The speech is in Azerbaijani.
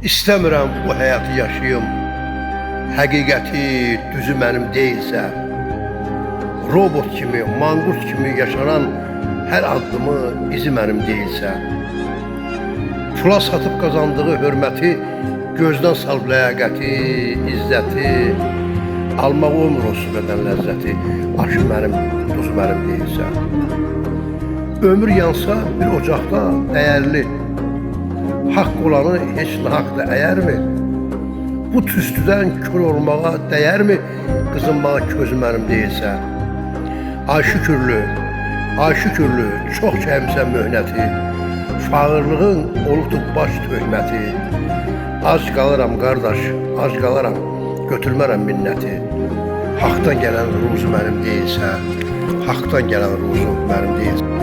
İstəmirəm bu həyatı yaşayım. Həqiqəti, düzü mənim deyilsə, robot kimi, manqurt kimi yaşanan hər addımı izi mənim deyilsə, pula satıb qazandığı hörməti, gözdən salıb ləyaqəti, izzəti, almaq olmur o sürədən ləzzəti, aşı mənim, duzu mənim deyilsə. Ömür yansa bir ocaqda dəyərli, haqq olanı heç nahaq da əyərmi? Bu tüstüdən kör olmağa dəyərmi? Qızınmağa közü mənim deyilsə. Ay şükürlü, çox çəkmisən möhnəti, fağırlığın olubdur baş töhməti. Az qalıram qardaş, az qalaram, götürmərəm minnəti. Haqdan gələn ruzu mənim deyilsə, haqdan gələn ruzu mənim deyilsə.